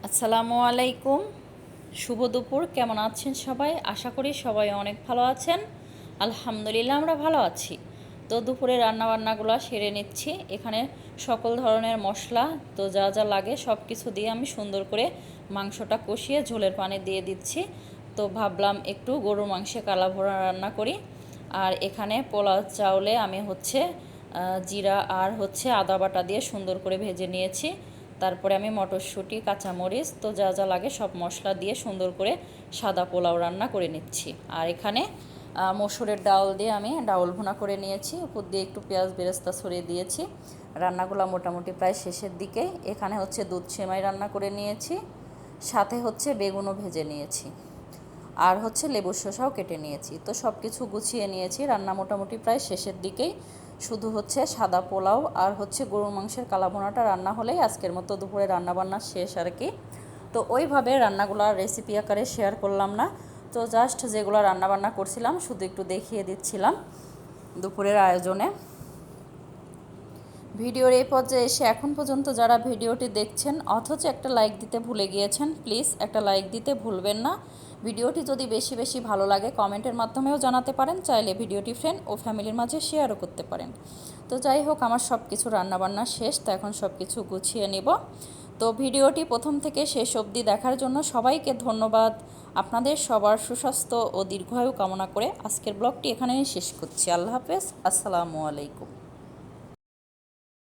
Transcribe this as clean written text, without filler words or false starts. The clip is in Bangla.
আসসালামু আলাইকুম, শুভ দুপুর। কেমন আছেন সবাই? আশা করি সবাই অনেক ভালো আছেন। আলহামদুলিল্লাহ আমরা ভালো আছি। তো দুপুরে রান্নাবান্নাগুলো সেরে নিচ্ছি। এখানে সকল ধরনের মশলা তো যা যা লাগে সব কিছু দিয়ে আমি সুন্দর করে মাংসটা কষিয়ে ঝোলের পানি দিয়ে দিচ্ছি। তো ভাবলাম একটু গরুর মাংসে কালা ভোনা রান্না করি। আর এখানে পোলাও চাউলে আমি জিরা আর আদা বাটা দিয়ে সুন্দর করে ভেজে নিয়েছি। তারপরে আমি মটরশুঁটি, কাঁচামরিচ তো যা যা লাগে সব মশলা দিয়ে সুন্দর করে সাদা পোলাও রান্না করে নিচ্ছি। আর এখানে মসুরের ডাল দিয়ে আমি ডাউল ভুনা করে নিয়েছি। উপর দিয়ে একটু পেঁয়াজ বেরেস্তা ছড়িয়ে দিয়েছি। রান্নাগুলো মোটামুটি প্রায় শেষের দিকে। এখানে দুধ সেমাই রান্না করে নিয়েছি, সাথে বেগুনও ভেজে নিয়েছি, আর লেবুর শসাও কেটে নিয়েছি। তো সব কিছু গুছিয়ে নিয়েছি, রান্না মোটামুটি প্রায় শেষের দিকেই। শুধু সাদা পোলাও আর গরুর মাংসের কালাভুনাটা রান্না হলেই আজকের মতো দুপুরে রান্নাবান্না শেষ আর কি। তো ওইভাবে রান্নাগুলোর রেসিপি আকারে শেয়ার করলাম না, তো জাস্ট যেগুলো রান্নাবান্না করছিলাম শুধু একটু দেখিয়ে দিচ্ছিলাম দুপুরের আয়োজনে। ভিডিওর এই পর্যায়ে এসে এখন পর্যন্ত যারা ভিডিওটি দেখছেন অথচ একটা লাইক দিতে ভুলে গিয়েছেন, প্লিজ একটা লাইক দিতে ভুলবেন না। ভিডিওটি যদি বেশি বেশি ভালো লাগে কমেন্টের মাধ্যমেও জানাতে পারেন, চাইলে ভিডিওটি ফ্রেন্ড ও ফ্যামিলির মাঝে শেয়ারও করতে পারেন। তো যাই হোক, আমার সব কিছু রান্নাবান্না শেষ, তো এখন সব কিছু গুছিয়ে নিব। তো ভিডিওটি প্রথম থেকে শেষ অবধি দেখার জন্য সবাইকে ধন্যবাদ। আপনাদের সবার সুস্বাস্থ্য ও দীর্ঘায়ু কামনা করে আজকের ব্লগটি এখানেই শেষ করছি। আল্লাহ হাফেজ, আসসালামু আলাইকুম।